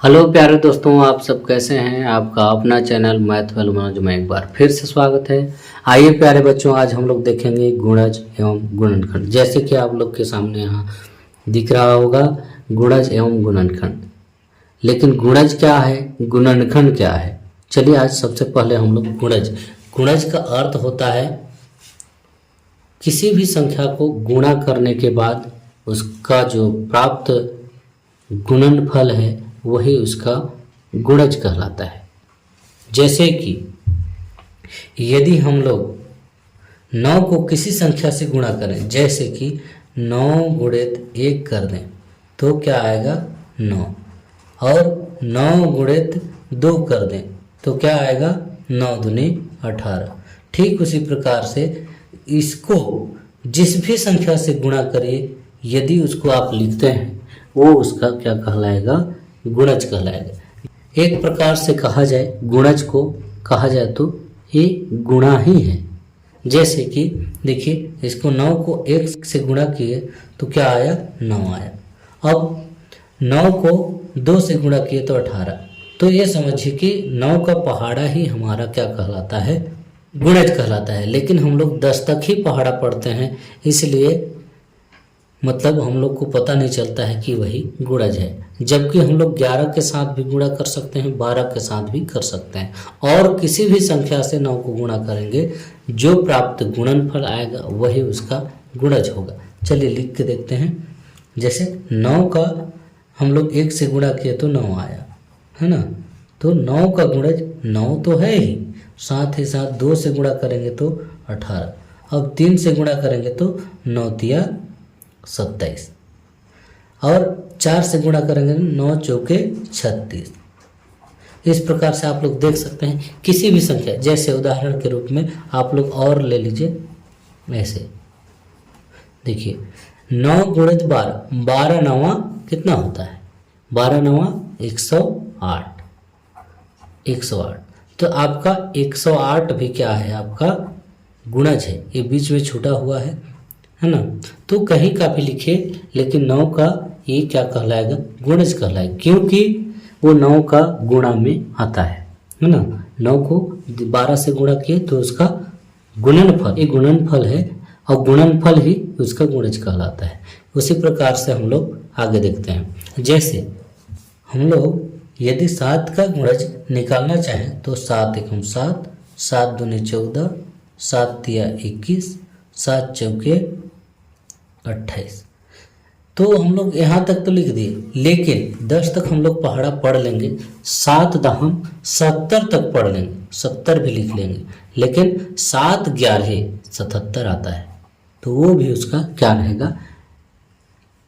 Hello प्यारे दोस्तों, आप सब कैसे हैं। आपका अपना चैनल मैथ वाला मनोज में एक बार फिर से स्वागत है। आइए प्यारे बच्चों, आज हम लोग देखेंगे गुणज एवं गुणनखंड। जैसे कि आप लोग के सामने यहाँ दिख रहा होगा गुणज एवं गुणनखंड। लेकिन गुणज क्या है, गुणनखंड क्या है, चलिए आज सबसे पहले हम लोग गुणज का अर्थ होता है किसी भी संख्या को गुणा करने के बाद उसका जो प्राप्त गुणनफल है वही उसका गुणज कहलाता है। जैसे कि यदि हम लोग 9 को किसी संख्या से गुणा करें, जैसे कि 9 गुणित 1 कर दें तो क्या आएगा 9, और 9 गुणित 2 कर दें तो क्या आएगा 9 दूनी 18। ठीक उसी प्रकार से इसको जिस भी संख्या से गुणा करिए, यदि उसको आप लिखते हैं वो उसका क्या कहलाएगा, गुणज कहलाएगा। एक प्रकार से कहा जाए, गुणज को कहा जाए तो ये गुणा ही है। जैसे कि देखिए, इसको 9 को 1 से गुणा किए तो क्या आया 9 आया। अब 9 को 2 से गुणा किए तो 18। तो ये समझिए कि 9 का पहाड़ा ही हमारा क्या कहलाता है, गुणज कहलाता है। लेकिन हम लोग 10 तक ही पहाड़ा पढ़ते हैं, इसलिए मतलब हम लोग को पता नहीं चलता है कि वही गुणज है। जबकि हम लोग 11 के साथ भी गुणा कर सकते हैं, 12 के साथ भी कर सकते हैं, और किसी भी संख्या से 9 को गुणा करेंगे जो प्राप्त गुणनफल आएगा वही उसका गुणज होगा। चलिए लिख के देखते हैं। जैसे 9 का हम लोग 1 से गुणा किए तो 9 आया, है ना। तो 9 का गुणज 9 तो है ही, साथ ही साथ 2 से गुणा करेंगे तो 18। अब 3 से गुणा करेंगे तो 9 तिया 27, और 4 से गुणा करेंगे 9 चौके 36। इस प्रकार से आप लोग देख सकते हैं किसी भी संख्या, जैसे उदाहरण के रूप में आप लोग और ले लीजिए। ऐसे देखिए 9 गुणित 12, 12 नवा कितना होता है, 12 नवा 108, 108। तो आपका 108 भी क्या है, आपका गुणज है। ये बीच में छूटा हुआ है ना। तो कहीं का भी लिखे, लेकिन 9 का ये क्या कहलाएगा, गुणज कहलाएगा, क्योंकि वो 9 का गुणा में आता है ना। 9 को 12 से गुणा किए तो उसका गुणनफल, ये गुणनफल है, और गुणनफल ही उसका गुणज कहलाता है। उसी प्रकार से हम लोग आगे देखते हैं। जैसे हम लोग यदि 7 का गुणज निकालना चाहें तो 7 एकम 7, 7 दूनी 14, 7 तिया 21, 7 चौके 28। तो हम लोग यहाँ तक तो लिख दिए, लेकिन 10 तक हम लोग पहाड़ा पढ़ लेंगे, 7 दहम 70 तक पढ़ लेंगे, 70 भी लिख लेंगे। लेकिन 7 11 77 आता है, तो वो भी उसका क्या रहेगा,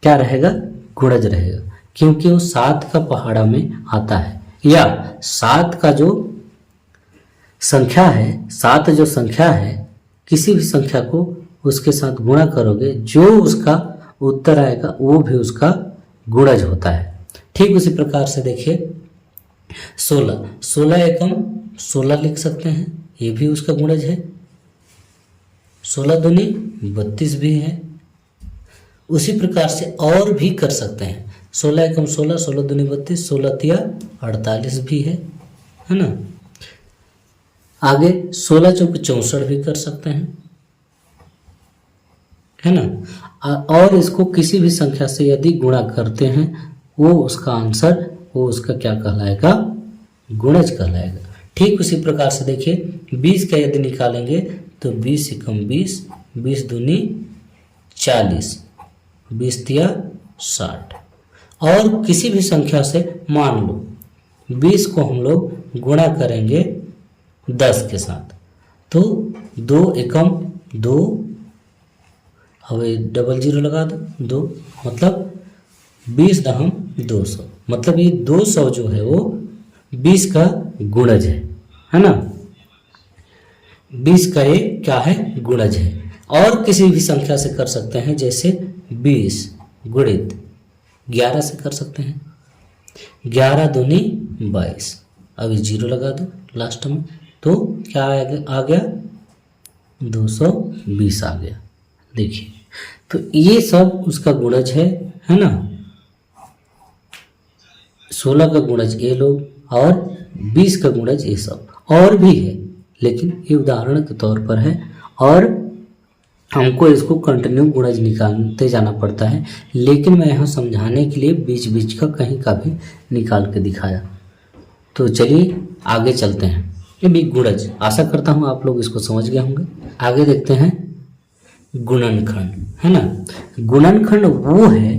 क्या रहेगा, गुणज रहेगा, क्योंकि वो 7 का पहाड़ा में आता है। या 7 का जो संख्या है, 7 जो संख्या है, किसी भी संख्या को उसके साथ गुणा करोगे, जो उसका उत्तर आएगा वो भी उसका गुणज होता है। ठीक उसी प्रकार से देखिए 16, 16 एकम 16 लिख सकते हैं, ये भी उसका गुणज है। 16 दूनी 32 भी है। उसी प्रकार से और भी कर सकते हैं, 16 एकम 16, 16 दूनी 32, 16 तिया 48 भी है ना। आगे 16 चौके 64 भी कर सकते हैं, है ना। और इसको किसी भी संख्या से यदि गुणा करते हैं वो उसका आंसर, वो उसका क्या कहलाएगा, गुणज कहलाएगा। ठीक उसी प्रकार से देखिए 20 का यदि निकालेंगे तो 20 एकम 20, 20 दूनी 40, 20 तिया 60। और किसी भी संख्या से मान लो 20 को हम लोग गुणा करेंगे 10 के साथ, तो 2 एकम 2, अब डबल 0 लगा दो, 2 मतलब 20 दहम 200, मतलब ये 200 जो है वो 20 का गुणज है ना। 20 का ये क्या है, गुणज है। और किसी भी संख्या से कर सकते हैं, जैसे 20 गुणित 11 से कर सकते हैं, 11 दूनी 22, अभी 0 लगा दो लास्ट में, तो क्या आ गया 220 आ गया। देखिए तो ये सब उसका गुणज है ना। 16 का गुणज ये लोग और 20 का गुणज ये सब, और भी है लेकिन ये उदाहरण के तौर पर है, और हमको इसको कंटिन्यू गुणज निकालते जाना पड़ता है। लेकिन मैं यहाँ समझाने के लिए बीच बीच का कहीं का भी निकाल के दिखाया। तो चलिए आगे चलते हैं। ये भी गुणज, आशा करता हूँ आप लोग इसको समझ गए होंगे। आगे देखते हैं गुणनखंड, है ना। गुणनखंड वो है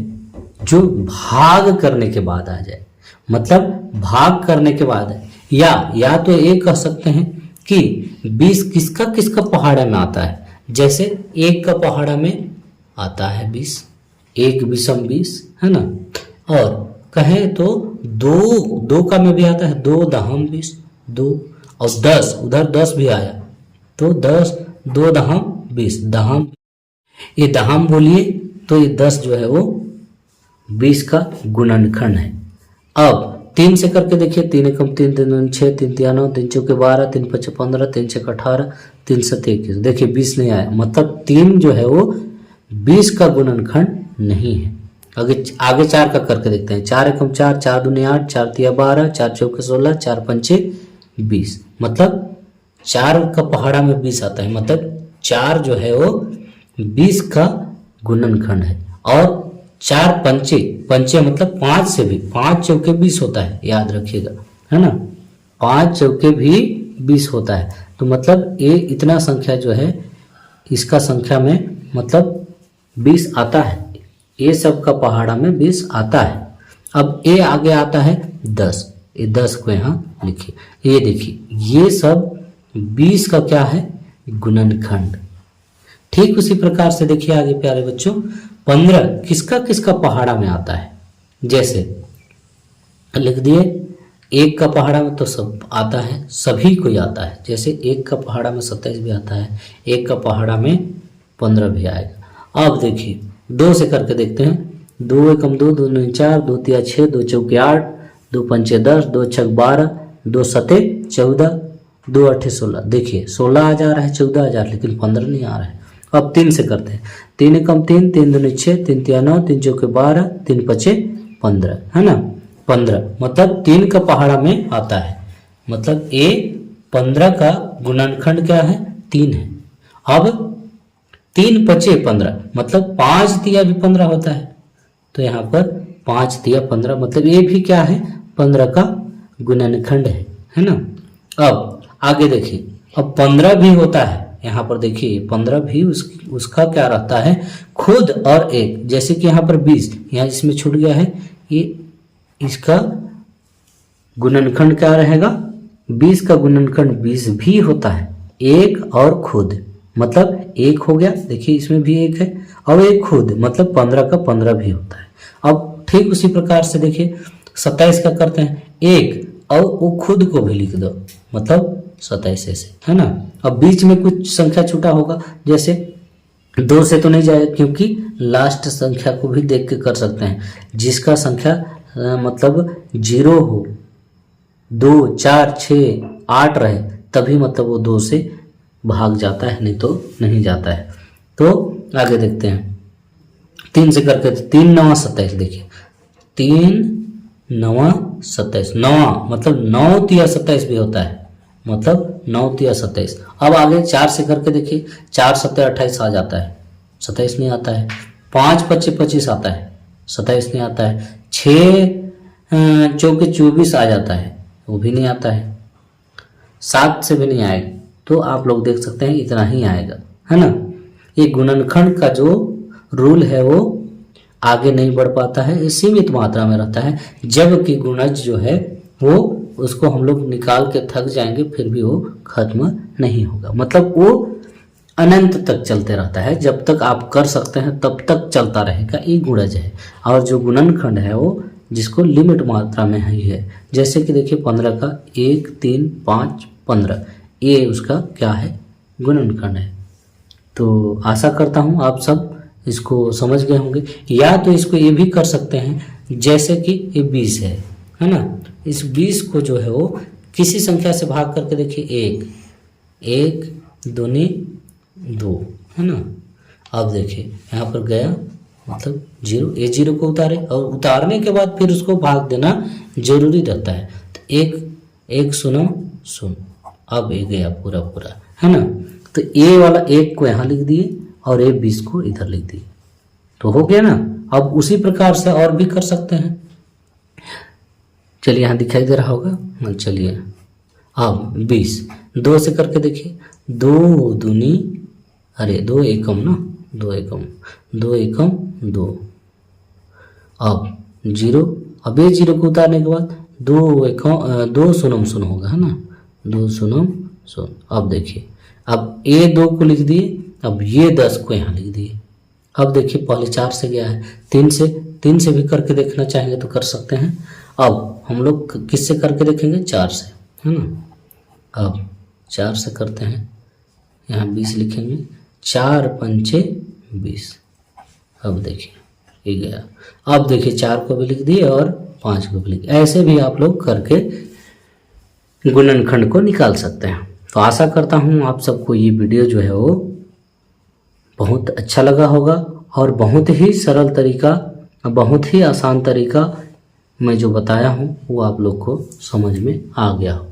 जो भाग करने के बाद आ जाए, मतलब भाग करने के बाद है। या तो ये कह सकते हैं कि 20 किसका किसका पहाड़ा में आता है। जैसे 1 का पहाड़ा में आता है 20, 1 विषम 20, है ना। और कहें तो 2 का में भी आता है 2 दहम 20, 2 और 10, उधर 10 भी आया तो 10, 2 दहम 20, दहम, ये दहम बोलिए तो ये 10 जो है वो 20 का गुणनखंड है। अब 3 से करके देखिए, 3 एकम 3, 3 दूनी 6, 3 तिया 9, 3 चौके 12, 3 पचे 15, 3 छक्के 18, 3 सत्ते 21। देखिए 20 नहीं आया, मतलब 3 जो है वो 20 का गुणनखंड नहीं है। आगे 4 का करके देखते हैं। 4 एकम 4, 4 दूनी 8, 4 तिया 12, 4 चौके 16, 4 पंचे 20, मतलब 4 का पहाड़ा में 20 आता है, मतलब 4 जो है वो 20 का गुणनखंड है। और 4 पंचे, पंचे मतलब 5 से भी, 5 चौके 20 होता है, याद रखिएगा, है ना। 5 चौके भी 20 होता है, तो मतलब ये इतना संख्या जो है इसका संख्या में मतलब 20 आता है। ये सब का पहाड़ा में 20 आता है। अब ये आगे आता है 10, ये 10 को यहाँ लिखिए। ये देखिए ये सब 20 का क्या है, गुणनखंड। ठीक उसी प्रकार से देखिए आगे प्यारे बच्चों, 15 किसका किसका पहाड़ा में आता है। जैसे लिख दिए 1 का पहाड़ा में तो सब आता है, सभी को आता है। जैसे 1 का पहाड़ा में 27 भी आता है, 1 का पहाड़ा में 15 भी आएगा। अब देखिए 2 से करके देखते हैं। 2 एकम 2, 2 दूनी 4, 2 तिया 6, 2 चौके 8, 2 पंचे 10, 2 छक 12, 2 सते 14, 2 अट्ठे 16। देखिए 16 आ जा रहा है, 14 आ जा रहा है, लेकिन 15 नहीं आ रहा है। अब 3 से करते हैं। 3 एकम 3, 3 दूनी 6, 3 तिया 9, 3 चौके 12, 3 पचे 15, है ना। 15 मतलब 3 का पहाड़ा में आता है, मतलब ये 15 का गुणनखंड क्या है, 3 है। अब 3 पचे 15 मतलब 5 तिया भी 15 होता है, तो यहाँ पर 5 तिया 15 मतलब ये भी क्या है, 15 का गुणनखंड है ना। अब आगे देखिए, अब 15 भी होता है, यहाँ पर देखिए 15 भी उसका क्या रहता है, खुद और एक। जैसे कि यहाँ पर 20, यहाँ इसमें छूट गया है, ये इसका गुणनखंड क्या रहेगा, 20 का गुणनखंड 20 भी होता है, एक और खुद, मतलब 1 हो गया। देखिए इसमें भी 1 है और एक खुद, मतलब 15 का 15 भी होता है। अब ठीक उसी प्रकार से देखिए 27 का करते हैं, 1 और वो खुद को भी लिख दो, मतलब 27 ऐसे, है ना। अब बीच में कुछ संख्या छूटा होगा, जैसे 2 से तो नहीं जाएगा क्योंकि लास्ट संख्या को भी देख के कर सकते हैं। जिसका संख्या मतलब 0 हो, 2, 4, 6, 8 रहे, तभी मतलब वो 2 से भाग जाता है, नहीं तो नहीं जाता है। तो आगे देखते हैं 3 से करके, 3 9 27। देखिए 3 9 27, 9 मतलब 9 तिया 27 भी होता है, मतलब 9 तिया 27। अब आगे 4 से करके देखिए, 4 सत्ते 28 आ जाता है, 27 नहीं आता है। 5 पचे 25 आता है, 27 नहीं आता है। 6 चौके 24 आ जाता है, वो भी नहीं आता है। 7 से भी नहीं आएगा, तो आप लोग देख सकते हैं इतना ही आएगा, है ना। ये गुणनखंड का जो रूल है वो आगे नहीं बढ़ पाता है, ये सीमित मात्रा में रहता है। जबकि गुणज जो है वो उसको हम लोग निकाल के थक जाएंगे, फिर भी वो खत्म नहीं होगा, मतलब वो अनंत तक चलते रहता है। जब तक आप कर सकते हैं तब तक चलता रहेगा, ये गुणज है। और जो गुणनखंड है वो जिसको लिमिट मात्रा में ही है। जैसे कि देखिए 15 का 1 3 5 15, ये उसका क्या है, गुणनखंड है। तो आशा करता हूँ आप सब इसको समझ गए होंगे। या तो इसको ये भी कर सकते हैं, जैसे कि ये 20 है ना। इस 20 को जो है वो किसी संख्या से भाग करके देखिए, 1 दूनी 2, है ना। अब देखिए यहाँ पर गया मतलब 0, ये 0 को उतारे और उतारने के बाद फिर उसको भाग देना जरूरी रहता है। तो 1 शून्य 0, अब ये गया पूरा पूरा, है ना। तो ए वाला 1 को यहाँ लिख दिए और ए 20 को इधर लिख दिए, तो हो गया ना। अब उसी प्रकार से और भी कर सकते हैं। चलिए यहाँ दिखाई दे रहा होगा, चलिए अब 20 2 से करके देखिए, 2 दूनी, अरे 2 एकम ना, 2 एकम 2, अब 0, अब ये 0 को उतारने के बाद 2 शून्य 0 होगा, है ना, 2 शून्य 0। अब देखिए, अब ये 2 को लिख दिए, अब ये 10 को यहाँ लिख दिए। अब देखिए पहले 4 से गया है, 3 से भी करके देखना चाहेंगे तो कर सकते हैं। अब हम लोग किससे करके देखेंगे, 4 से, है ना। अब 4 से करते हैं, यहाँ 20 लिखेंगे, 4 पंचे 20। अब देखिए ये गया। अब देखिए 4 को भी लिख दिए और 5 को भी लिख, ऐसे भी आप लोग करके गुणनखंड को निकाल सकते हैं। तो आशा करता हूँ आप सबको ये वीडियो जो है वो बहुत अच्छा लगा होगा और बहुत ही सरल तरीका, बहुत ही आसान तरीका मैं जो बताया हूँ वो आप लोग को समझ में आ गया हो।